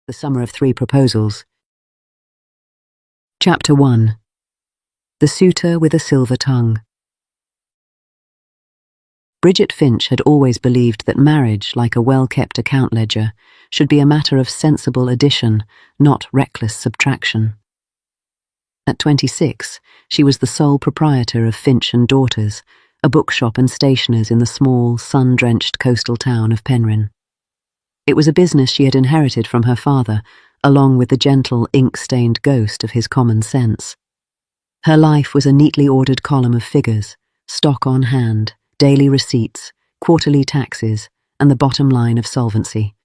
The Summer of Three Proposals. Chapter 1. The Suitor with a Silver Tongue. Bridget Finch had always believed that marriage, like a well-kept account ledger, should be a matter of sensible addition, not reckless subtraction. At 26, she was the sole proprietor of Finch and Daughters, a bookshop and stationer's in the small, sun-drenched coastal town of Penryn. It was a business she had inherited from her father, along with the gentle, ink-stained ghost of his common sense. Her life was a neatly ordered column of figures, stock on hand, daily receipts, quarterly taxes, and the bottom line of solvency.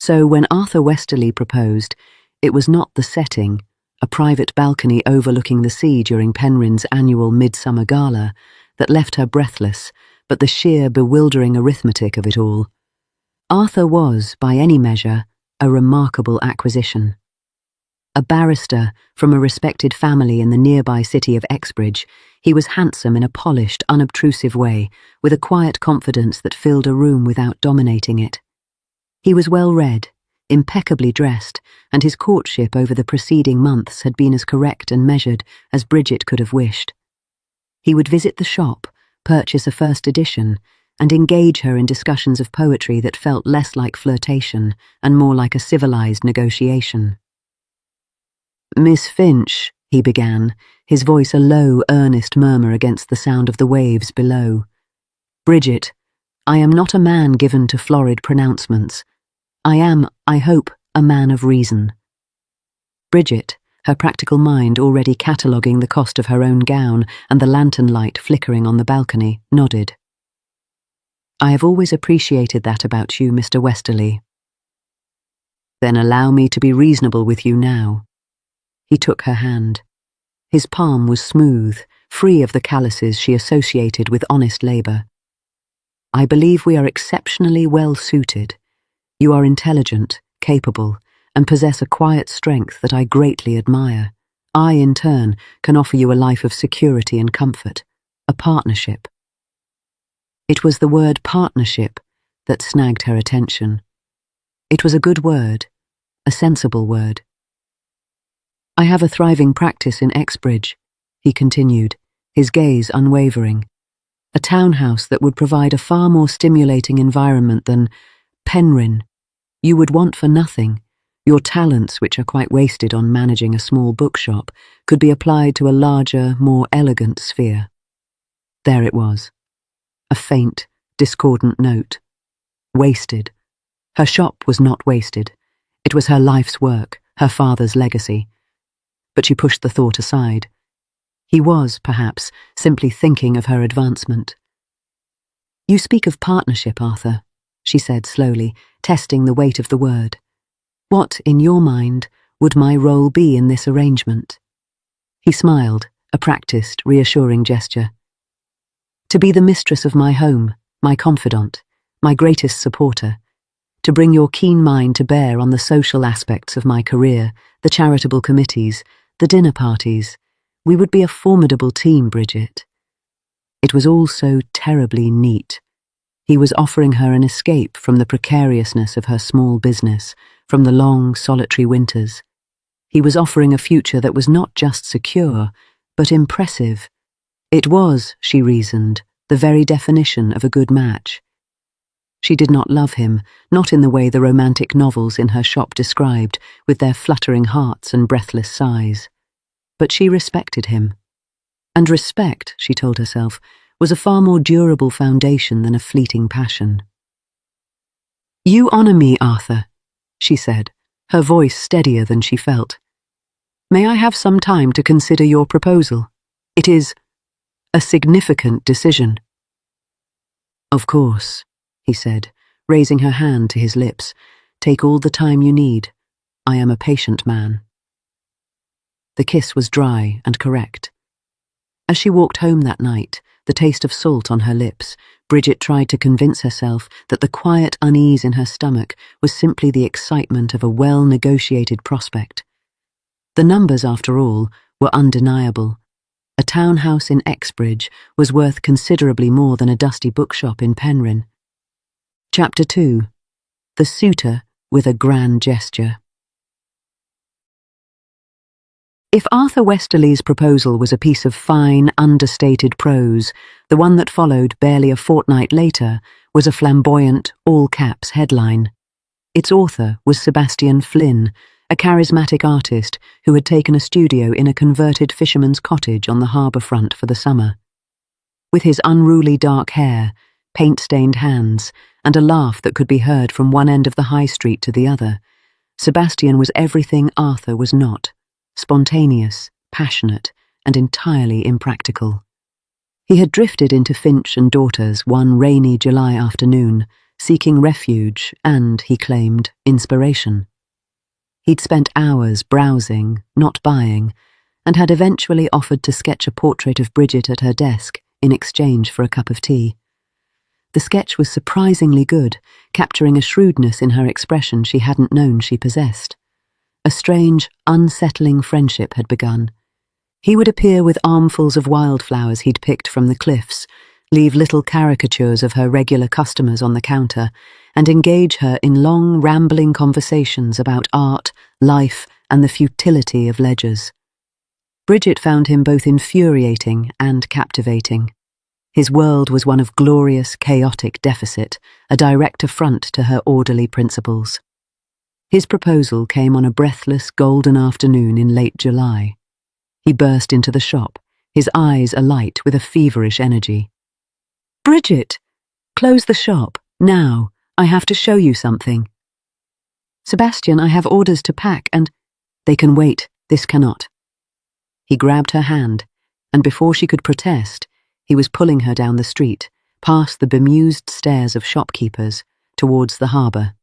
So when Arthur Westerly proposed, it was not the setting, a private balcony overlooking the sea during Penryn's annual midsummer gala, that left her breathless, but the sheer, bewildering arithmetic of it all. Arthur was, by any measure, a remarkable acquisition. A barrister from a respected family in the nearby city of Exbridge, he was handsome in a polished, unobtrusive way, with a quiet confidence that filled a room without dominating it. He was well-read, impeccably dressed, and his courtship over the preceding months had been as correct and measured as Bridget could have wished. He would visit the shop, purchase a first edition, and engage her in discussions of poetry that felt less like flirtation and more like a civilized negotiation. "Miss Finch," he began, his voice a low, earnest murmur against the sound of the waves below. "Bridget, I am not a man given to florid pronouncements. I am, I hope, a man of reason." Bridget, her practical mind already cataloguing the cost of her own gown and the lantern light flickering on the balcony, nodded. "I have always appreciated that about you, Mr. Westerly." "Then allow me to be reasonable with you now." He took her hand. His palm was smooth, free of the calluses she associated with honest labour. "I believe we are exceptionally well suited. You are intelligent, capable, and possess a quiet strength that I greatly admire. I, in turn, can offer you a life of security and comfort, a partnership." It was the word partnership that snagged her attention. It was a good word, a sensible word. "I have a thriving practice in Exbridge," he continued, his gaze unwavering. "A townhouse that would provide a far more stimulating environment than Penryn. You would want for nothing. Your talents, which are quite wasted on managing a small bookshop, could be applied to a larger, more elegant sphere." There it was. A faint, discordant note. Wasted. Her shop was not wasted. It was her life's work, her father's legacy. But she pushed the thought aside. He was, perhaps, simply thinking of her advancement. "You speak of partnership, Arthur," she said slowly, testing the weight of the word. "What, in your mind, would my role be in this arrangement?" He smiled, a practiced, reassuring gesture. "To be the mistress of my home, my confidant, my greatest supporter. To bring your keen mind to bear on the social aspects of my career, the charitable committees, the dinner parties. We would be a formidable team, Bridget." It was all so terribly neat. He was offering her an escape from the precariousness of her small business, from the long, solitary winters. He was offering a future that was not just secure, but impressive. It was, she reasoned, the very definition of a good match. She did not love him, not in the way the romantic novels in her shop described, with their fluttering hearts and breathless sighs. But she respected him. And respect, she told herself, was a far more durable foundation than a fleeting passion. "You honour me, Arthur," she said, her voice steadier than she felt. "May I have some time to consider your proposal? It is a significant decision." "Of course," he said, raising her hand to his lips. "Take all the time you need. I am a patient man." The kiss was dry and correct. As she walked home that night, the taste of salt on her lips, Bridget tried to convince herself that the quiet unease in her stomach was simply the excitement of a well-negotiated prospect. The numbers, after all, were undeniable. A townhouse in Exbridge was worth considerably more than a dusty bookshop in Penryn. Chapter 2. The Suitor with a Grand Gesture. If Arthur Westerly's proposal was a piece of fine, understated prose, the one that followed barely a fortnight later was a flamboyant, all-caps headline. Its author was Sebastian Flynn, a charismatic artist who had taken a studio in a converted fisherman's cottage on the harbour front for the summer. With his unruly dark hair, paint-stained hands, and a laugh that could be heard from one end of the high street to the other, Sebastian was everything Arthur was not: spontaneous, passionate, and entirely impractical. He had drifted into Finch and Daughters one rainy July afternoon, seeking refuge and, he claimed, inspiration. He'd spent hours browsing, not buying, and had eventually offered to sketch a portrait of Bridget at her desk in exchange for a cup of tea. The sketch was surprisingly good, capturing a shrewdness in her expression she hadn't known she possessed. A strange, unsettling friendship had begun. He would appear with armfuls of wildflowers he'd picked from the cliffs, leave little caricatures of her regular customers on the counter, and engage her in long, rambling conversations about art, life, and the futility of ledgers. Bridget found him both infuriating and captivating. His world was one of glorious, chaotic deficit, a direct affront to her orderly principles. His proposal came on a breathless, golden afternoon in late July. He burst into the shop, his eyes alight with a feverish energy. "Bridget! Close the shop, now. I have to show you something." "Sebastian, I have orders to pack and—" "They can wait, this cannot." He grabbed her hand, and before she could protest, he was pulling her down the street, past the bemused stares of shopkeepers, towards the harbour.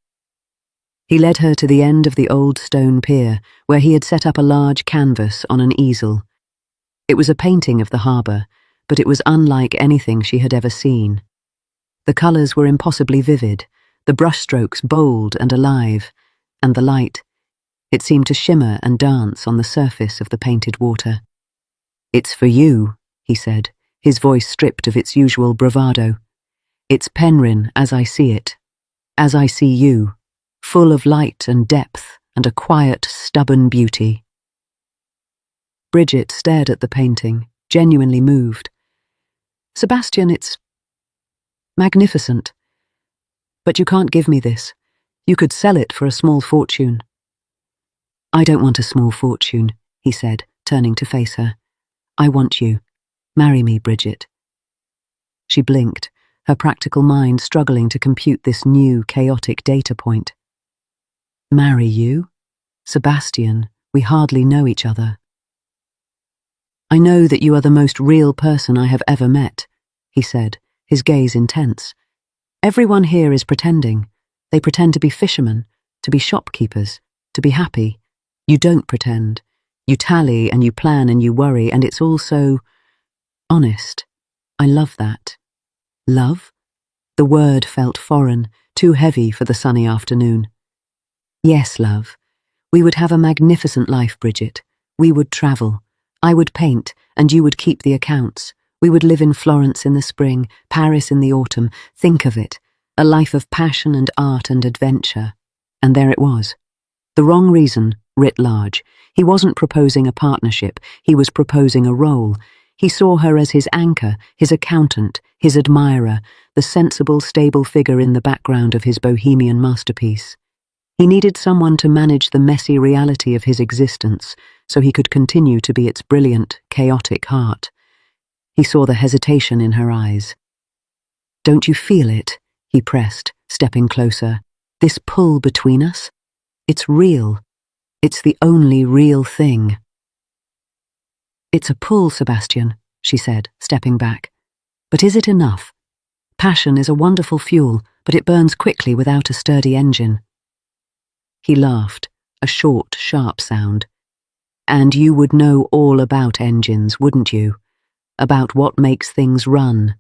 He led her to the end of the old stone pier, where he had set up a large canvas on an easel. It was a painting of the harbour, but it was unlike anything she had ever seen. The colours were impossibly vivid, the brushstrokes bold and alive, and the light. It seemed to shimmer and dance on the surface of the painted water. "It's for you," he said, his voice stripped of its usual bravado. "It's Penryn as I see it, as I see you, full of light and depth and a quiet, stubborn beauty." Bridget stared at the painting, genuinely moved. "Sebastian, it's magnificent. But you can't give me this. You could sell it for a small fortune." "I don't want a small fortune," he said, turning to face her. "I want you. Marry me, Bridget." She blinked, her practical mind struggling to compute this new, chaotic data point. "Marry you? Sebastian, we hardly know each other." "I know that you are the most real person I have ever met," he said, his gaze intense. "Everyone here is pretending. They pretend to be fishermen, to be shopkeepers, to be happy. You don't pretend. You tally and you plan and you worry, and it's all so honest. I love that." Love? The word felt foreign, too heavy for the sunny afternoon. "Yes, love. We would have a magnificent life, Bridget. We would travel. I would paint, and you would keep the accounts. We would live in Florence in the spring, Paris in the autumn. Think of it. A life of passion and art and adventure." And there it was. The wrong reason, writ large. He wasn't proposing a partnership. He was proposing a role. He saw her as his anchor, his accountant, his admirer, the sensible, stable figure in the background of his bohemian masterpiece. He needed someone to manage the messy reality of his existence so he could continue to be its brilliant, chaotic heart. He saw the hesitation in her eyes. "Don't you feel it?" he pressed, stepping closer. "This pull between us? It's real. It's the only real thing." "It's a pull, Sebastian," she said, stepping back. "But is it enough? Passion is a wonderful fuel, but it burns quickly without a sturdy engine." He laughed, a short, sharp sound. "And you would know all about engines, wouldn't you? About what makes things run.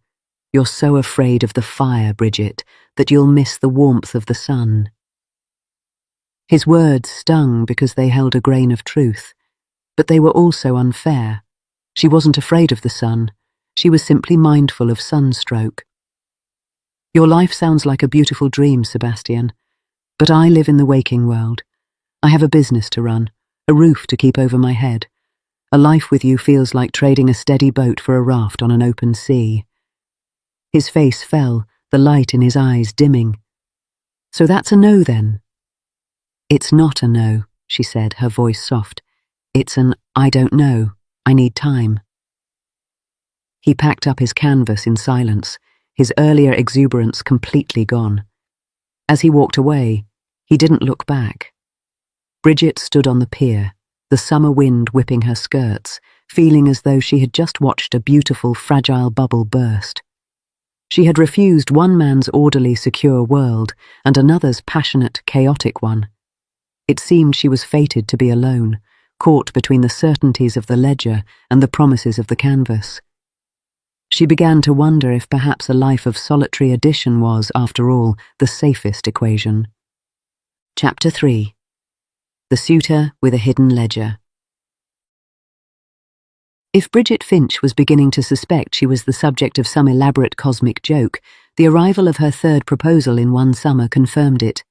You're so afraid of the fire, Bridget, that you'll miss the warmth of the sun." His words stung because they held a grain of truth, but they were also unfair. She wasn't afraid of the sun. She was simply mindful of sunstroke. "Your life sounds like a beautiful dream, Sebastian, but I live in the waking world. I have a business to run, a roof to keep over my head. A life with you feels like trading a steady boat for a raft on an open sea. His face fell, the light in his eyes dimming. So that's a no then? It's not a no, she said, her voice soft. It's an I don't know. I need time. He packed up his canvas in silence, his earlier exuberance completely gone. As he walked away, he didn't look back. Bridget stood on the pier, the summer wind whipping her skirts, feeling as though she had just watched a beautiful, fragile bubble burst. She had refused one man's orderly, secure world and another's passionate, chaotic one. It seemed she was fated to be alone, caught between the certainties of the ledger and the promises of the canvas. She began to wonder if perhaps a life of solitary addition was, after all, the safest equation. Chapter 3. The Suitor with a Hidden Ledger. If Bridget Finch was beginning to suspect she was the subject of some elaborate cosmic joke, the arrival of her third proposal in one summer confirmed it.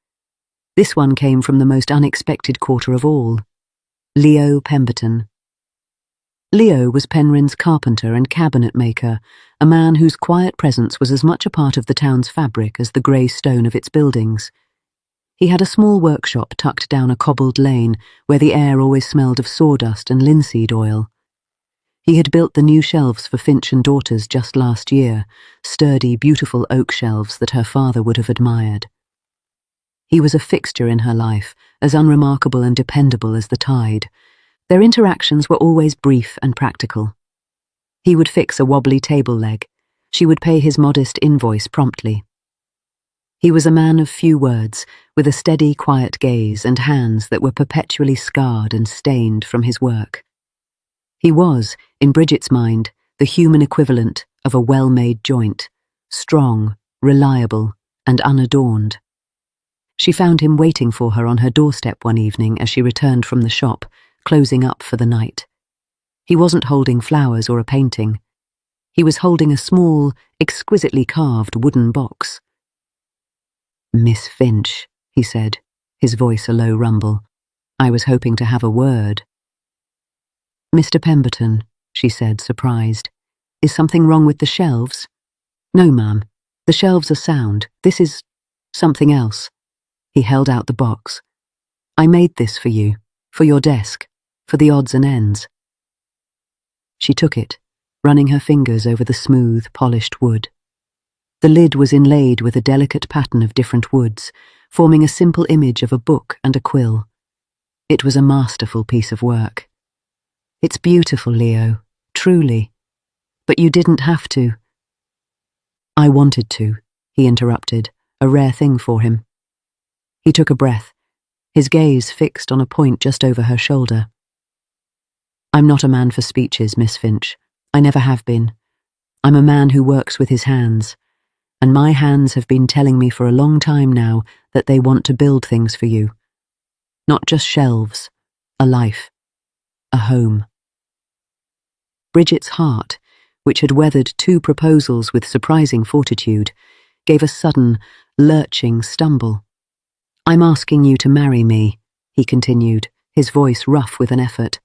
This one came from the most unexpected quarter of all. Leo Pemberton. Leo was Penryn's carpenter and cabinet maker, a man whose quiet presence was as much a part of the town's fabric as the grey stone of its buildings. He had a small workshop tucked down a cobbled lane where the air always smelled of sawdust and linseed oil. He had built the new shelves for Finch and Daughters just last year, sturdy, beautiful oak shelves that her father would have admired. He was a fixture in her life, as unremarkable and dependable as the tide. Their interactions were always brief and practical. He would fix a wobbly table leg. She would pay his modest invoice promptly. He was a man of few words, with a steady, quiet gaze and hands that were perpetually scarred and stained from his work. He was, in Bridget's mind, the human equivalent of a well-made joint, strong, reliable, and unadorned. She found him waiting for her on her doorstep one evening as she returned from the shop, closing up for the night. He wasn't holding flowers or a painting. He was holding a small, exquisitely carved wooden box. "Miss Finch," he said, his voice a low rumble. "I was hoping to have a word." "Mr. Pemberton," she said, surprised. "Is something wrong with the shelves?" "No, ma'am. The shelves are sound. This is something else." He held out the box. "I made this for you, for your desk, for the odds and ends." She took it, running her fingers over the smooth, polished wood. The lid was inlaid with a delicate pattern of different woods, forming a simple image of a book and a quill. It was a masterful piece of work. "It's beautiful, Leo, truly. But you didn't have to." "I wanted to," he interrupted, a rare thing for him. He took a breath, his gaze fixed on a point just over her shoulder. "I'm not a man for speeches, Miss Finch. I never have been. I'm a man who works with his hands, and my hands have been telling me for a long time now that they want to build things for you. Not just shelves, a life, a home." Bridget's heart, which had weathered 2 proposals with surprising fortitude, gave a sudden, lurching stumble. "I'm asking you to marry me," he continued, his voice rough with an effort.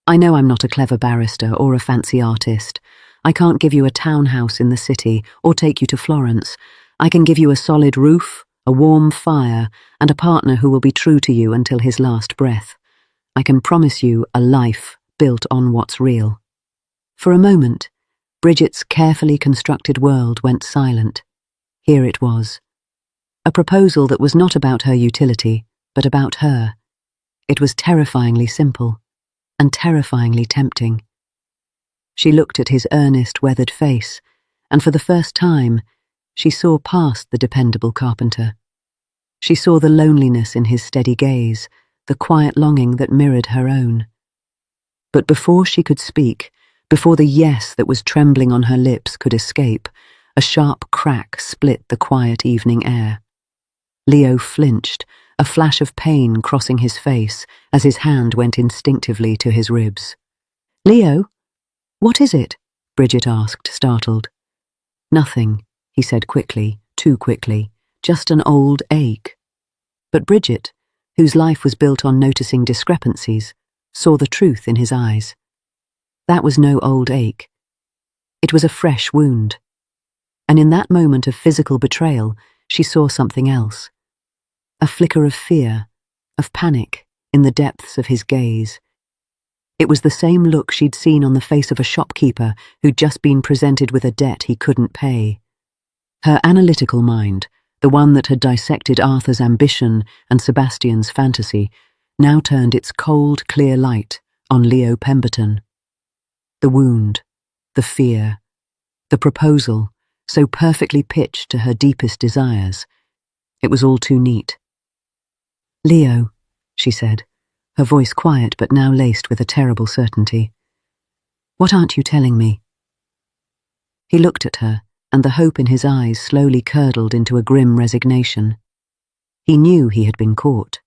"I know I'm not a clever barrister or a fancy artist. I can't give you a townhouse in the city or take you to Florence. I can give you a solid roof, a warm fire, and a partner who will be true to you until his last breath. I can promise you a life built on what's real." For a moment, Bridget's carefully constructed world went silent. Here it was. A proposal that was not about her utility, but about her. It was terrifyingly simple, and terrifyingly tempting. She looked at his earnest, weathered face, and for the first time, she saw past the dependable carpenter. She saw the loneliness in his steady gaze, the quiet longing that mirrored her own. But before she could speak, before the yes that was trembling on her lips could escape, a sharp crack split the quiet evening air. Leo flinched, a flash of pain crossing his face as his hand went instinctively to his ribs. "Leo? What is it?" Bridget asked, startled. "Nothing," he said quickly, too quickly, "just an old ache." But Bridget, whose life was built on noticing discrepancies, saw the truth in his eyes. That was no old ache. It was a fresh wound. And in that moment of physical betrayal, she saw something else. A flicker of fear, of panic, in the depths of his gaze. It was the same look she'd seen on the face of a shopkeeper who'd just been presented with a debt he couldn't pay. Her analytical mind, the one that had dissected Arthur's ambition and Sebastian's fantasy, now turned its cold, clear light on Leo Pemberton. The wound, the fear, the proposal, so perfectly pitched to her deepest desires. It was all too neat. "Leo," she said, her voice quiet but now laced with a terrible certainty. "What aren't you telling me?" He looked at her, and the hope in his eyes slowly curdled into a grim resignation. He knew he had been caught.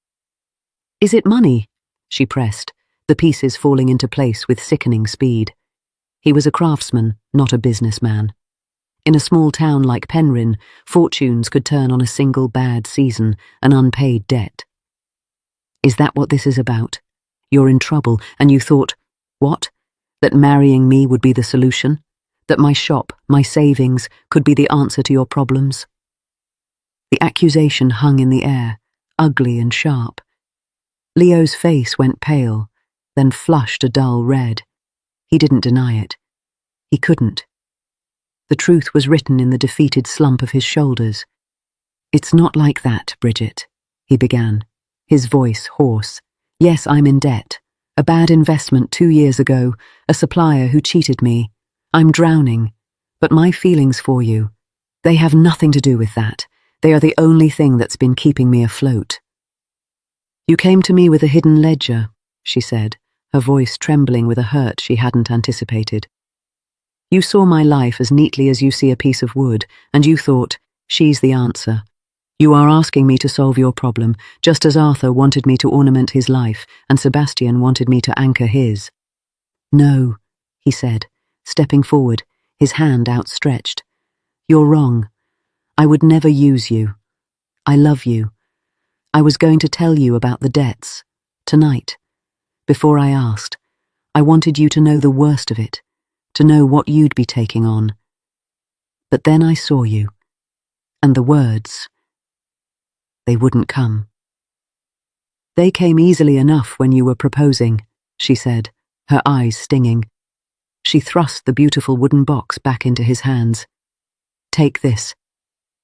"Is it money?" she pressed, the pieces falling into place with sickening speed. He was a craftsman, not a businessman. In a small town like Penryn, fortunes could turn on a single bad season, an unpaid debt. "Is that what this is about? You're in trouble, and you thought, what? That marrying me would be the solution? That my shop, my savings, could be the answer to your problems?" The accusation hung in the air, ugly and sharp. Leo's face went pale, then flushed a dull red. He didn't deny it. He couldn't. The truth was written in the defeated slump of his shoulders. "It's not like that, Bridget," he began, his voice hoarse. "Yes, I'm in debt. A bad investment 2 years ago, a supplier who cheated me. I'm drowning. But my feelings for you, they have nothing to do with that. They are the only thing that's been keeping me afloat." "You came to me with a hidden ledger," she said, her voice trembling with a hurt she hadn't anticipated. "You saw my life as neatly as you see a piece of wood, and you thought, she's the answer. You are asking me to solve your problem, just as Arthur wanted me to ornament his life, and Sebastian wanted me to anchor his." "No," he said, stepping forward, his hand outstretched. "You're wrong. I would never use you. I love you. I was going to tell you about the debts, tonight. Before I asked, I wanted you to know the worst of it, to know what you'd be taking on. But then I saw you, and the words, they wouldn't come." "They came easily enough when you were proposing," she said, her eyes stinging. She thrust the beautiful wooden box back into his hands. "Take this.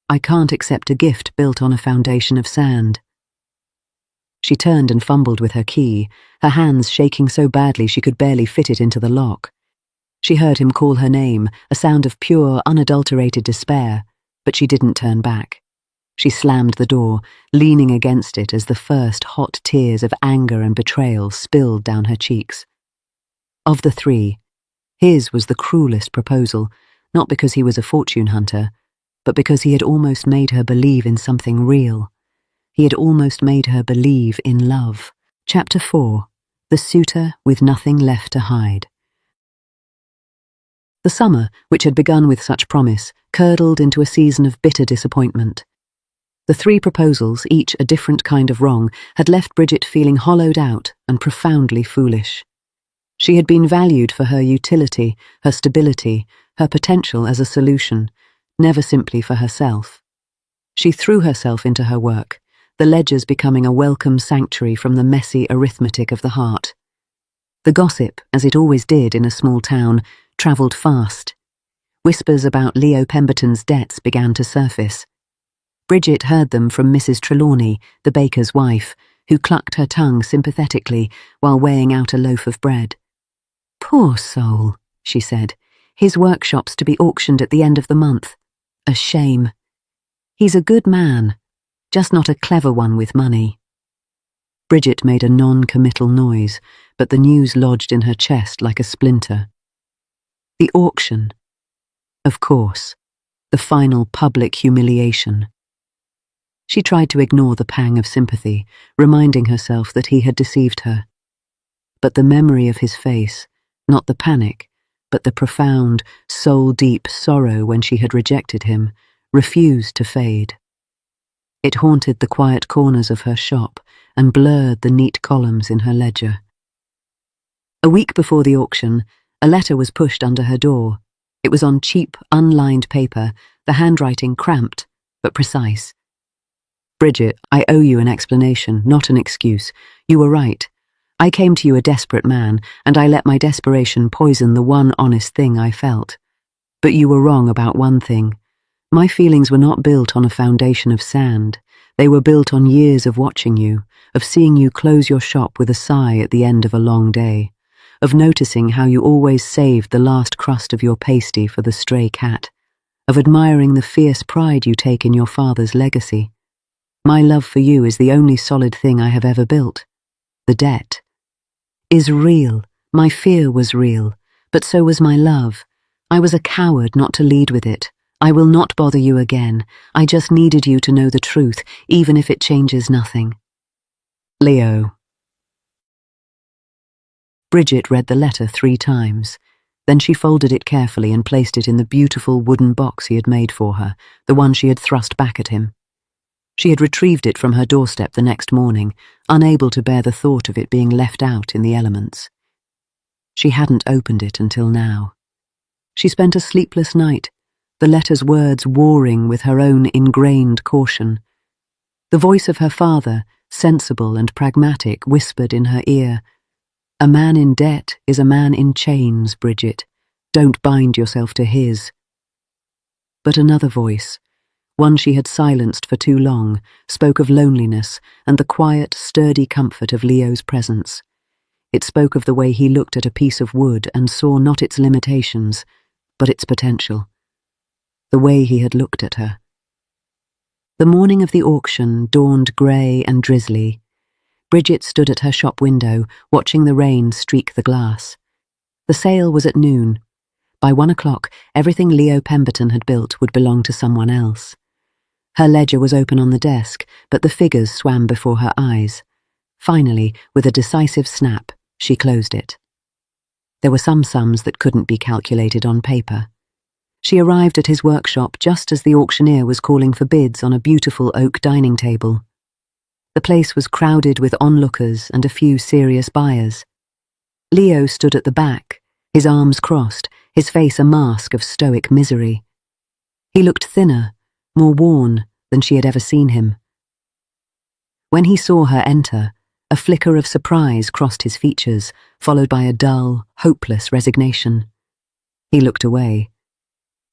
I can't accept a gift built on a foundation of sand." She turned and fumbled with her key, her hands shaking so badly she could barely fit it into the lock. She heard him call her name, a sound of pure, unadulterated despair, but she didn't turn back. She slammed the door, leaning against it as the first hot tears of anger and betrayal spilled down her cheeks. Of the three, his was the cruelest proposal, not because he was a fortune hunter, but because he had almost made her believe in something real. He had almost made her believe in love. Chapter 4. The Suitor with Nothing Left to Hide. The summer, which had begun with such promise, curdled into a season of bitter disappointment. The 3 proposals, each a different kind of wrong, had left Bridget feeling hollowed out and profoundly foolish. She had been valued for her utility, her stability, her potential as a solution, never simply for herself. She threw herself into her work, the ledgers becoming a welcome sanctuary from the messy arithmetic of the heart. The gossip, as it always did in a small town, travelled fast. Whispers about Leo Pemberton's debts began to surface. Bridget heard them from Mrs. Trelawney, the baker's wife, who clucked her tongue sympathetically while weighing out a loaf of bread. "Poor soul," she said, "his workshop's to be auctioned at the end of the month. A shame. He's a good man, just not a clever one with money." Bridget made a non-committal noise, but the news lodged in her chest like a splinter. The auction. Of course, the final public humiliation. She tried to ignore the pang of sympathy, reminding herself that he had deceived her. But the memory of his face, not the panic, but the profound, soul-deep sorrow when she had rejected him, refused to fade. It haunted the quiet corners of her shop and blurred the neat columns in her ledger. A week before the auction, A letter was pushed under her door. It was on cheap, unlined paper, the handwriting cramped, but precise. Bridget, I owe you an explanation, not an excuse. You were right. I came to you a desperate man, and I let my desperation poison the one honest thing I felt. But you were wrong about one thing. My feelings were not built on a foundation of sand. They were built on years of watching you, of seeing you close your shop with a sigh at the end of a long day, of noticing how you always saved the last crust of your pasty for the stray cat, of admiring the fierce pride you take in your father's legacy. My love for you is the only solid thing I have ever built. The debt is real. My fear was real, but so was my love. I was a coward not to lead with it. I will not bother you again. I just needed you to know the truth, even if it changes nothing. Leo. Bridget read the letter 3 times. Then she folded it carefully and placed it in the beautiful wooden box he had made for her, the one she had thrust back at him. She had retrieved it from her doorstep the next morning, unable to bear the thought of it being left out in the elements. She hadn't opened it until now. She spent a sleepless night, the letter's words warring with her own ingrained caution. The voice of her father, sensible and pragmatic, whispered in her ear, "A man in debt is a man in chains, Bridget. Don't bind yourself to his." But another voice, one she had silenced for too long, spoke of loneliness and the quiet, sturdy comfort of Leo's presence. It spoke of the way he looked at a piece of wood and saw not its limitations, but its potential. The way he had looked at her. The morning of the auction dawned grey and drizzly. Bridget stood at her shop window, watching the rain streak the glass. The sale was at noon. By 1 o'clock, everything Leo Pemberton had built would belong to someone else. Her ledger was open on the desk, but the figures swam before her eyes. Finally, with a decisive snap, she closed it. There were some sums that couldn't be calculated on paper. She arrived at his workshop just as the auctioneer was calling for bids on a beautiful oak dining table. The place was crowded with onlookers and a few serious buyers. Leo stood at the back, his arms crossed, his face a mask of stoic misery. He looked thinner, more worn than she had ever seen him. When he saw her enter, a flicker of surprise crossed his features, followed by a dull, hopeless resignation. He looked away.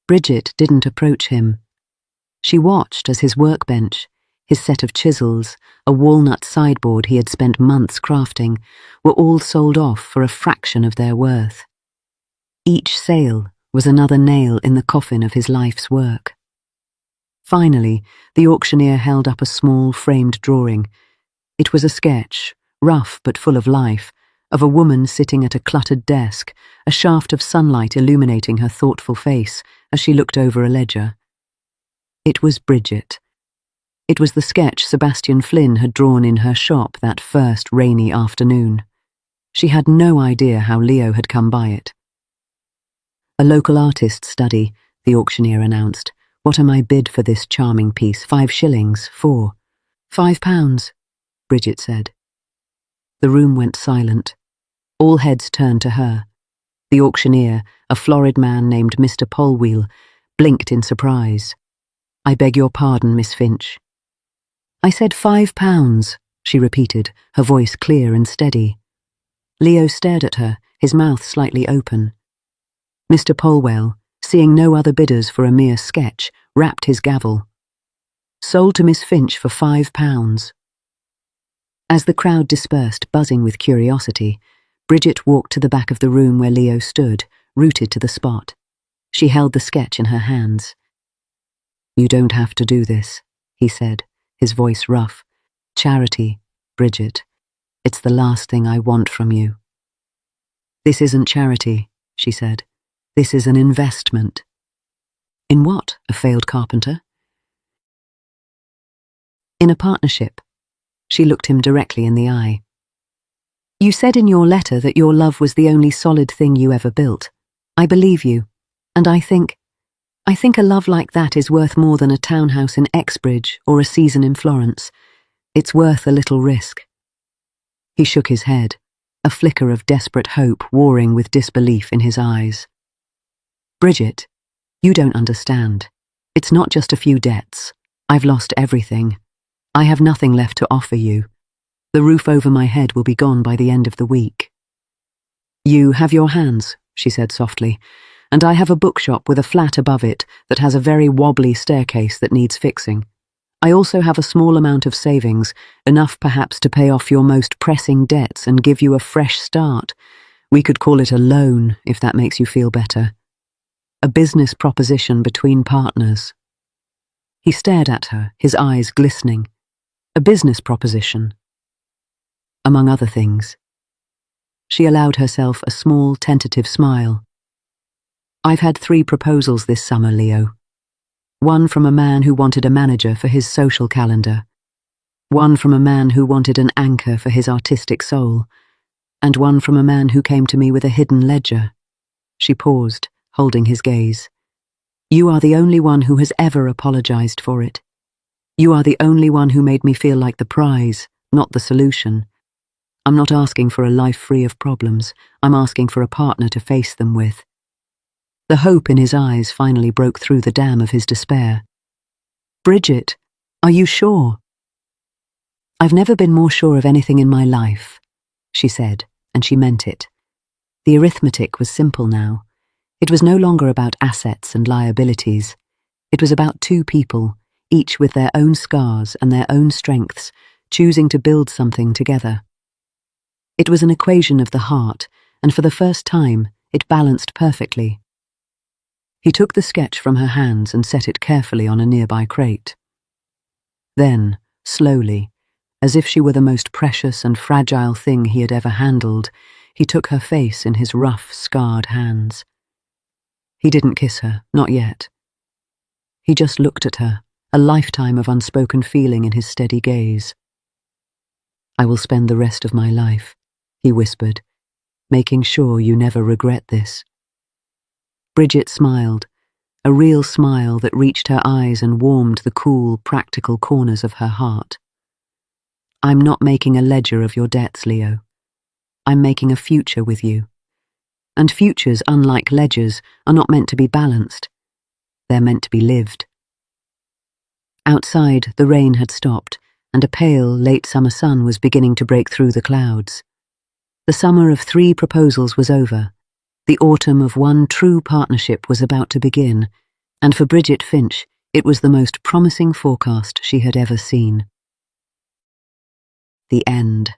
Bridget didn't approach him. She watched as his workbench, his set of chisels, a walnut sideboard he had spent months crafting, were all sold off for a fraction of their worth. Each sale was another nail in the coffin of his life's work. Finally, the auctioneer held up a small framed drawing. It was a sketch, rough but full of life, of a woman sitting at a cluttered desk, a shaft of sunlight illuminating her thoughtful face as she looked over a ledger. It was Bridget. It was the sketch Sebastian Flynn had drawn in her shop that first rainy afternoon. She had no idea how Leo had come by it. "A local artist's study," the auctioneer announced. "What am I bid for this charming piece? 5 shillings, 4. £5, Bridget said. The room went silent. All heads turned to her. The auctioneer, a florid man named Mr. Polwheel, blinked in surprise. "I beg your pardon, Miss Finch." "I said £5, she repeated, her voice clear and steady. Leo stared at her, his mouth slightly open. Mr. Polwell, seeing no other bidders for a mere sketch, rapped his gavel. "Sold to Miss Finch for £5. As the crowd dispersed, buzzing with curiosity, Bridget walked to the back of the room where Leo stood, rooted to the spot. She held the sketch in her hands. "You don't have to do this," he said, his voice rough. "Charity, Bridget. It's the last thing I want from you." "This isn't charity," she said. "This is an investment." "In what? A failed carpenter?" "In a partnership." She looked him directly in the eye. "You said in your letter that your love was the only solid thing you ever built. I believe you, and I think a love like that is worth more than a townhouse in Exbridge or a season in Florence. It's worth a little risk." He shook his head. a flicker of desperate hope warring with disbelief in his eyes. "Bridget, you don't understand. It's not just a few debts. I've lost everything. I have nothing left to offer you. The roof over my head will be gone by the end of the week." "You have your hands," she said softly, "and I have a bookshop with a flat above it that has a very wobbly staircase that needs fixing. I also have a small amount of savings, enough perhaps to pay off your most pressing debts and give you a fresh start. We could call it a loan, if that makes you feel better. A business proposition between partners." He stared at her, his eyes glistening. A business proposition. Among other things. She allowed herself a small, tentative smile. "I've had 3 proposals this summer, Leo. One from a man who wanted a manager for his social calendar. One from a man who wanted an anchor for his artistic soul. And one from a man who came to me with a hidden ledger." She paused, holding his gaze. "You are the only one who has ever apologized for it. You are the only one who made me feel like the prize, not the solution. I'm not asking for a life free of problems. I'm asking for a partner to face them with." The hope in his eyes finally broke through the dam of his despair. "Bridget, are you sure?" "I've never been more sure of anything in my life," she said, and she meant it. The arithmetic was simple now. It was no longer about assets and liabilities. It was about 2 people, each with their own scars and their own strengths, choosing to build something together. It was an equation of the heart, and for the first time, it balanced perfectly. He took the sketch from her hands and set it carefully on a nearby crate. Then, slowly, as if she were the most precious and fragile thing he had ever handled, he took her face in his rough, scarred hands. He didn't kiss her, not yet. He just looked at her, a lifetime of unspoken feeling in his steady gaze. "I will spend the rest of my life," he whispered, "making sure you never regret this." Bridget smiled, a real smile that reached her eyes and warmed the cool, practical corners of her heart. "I'm not making a ledger of your debts, Leo. I'm making a future with you. And futures, unlike ledgers, are not meant to be balanced. They're meant to be lived." Outside, the rain had stopped, and a pale, late summer sun was beginning to break through the clouds. The summer of 3 proposals was over. The autumn of one true partnership was about to begin, and for Bridget Finch, it was the most promising forecast she had ever seen. The end.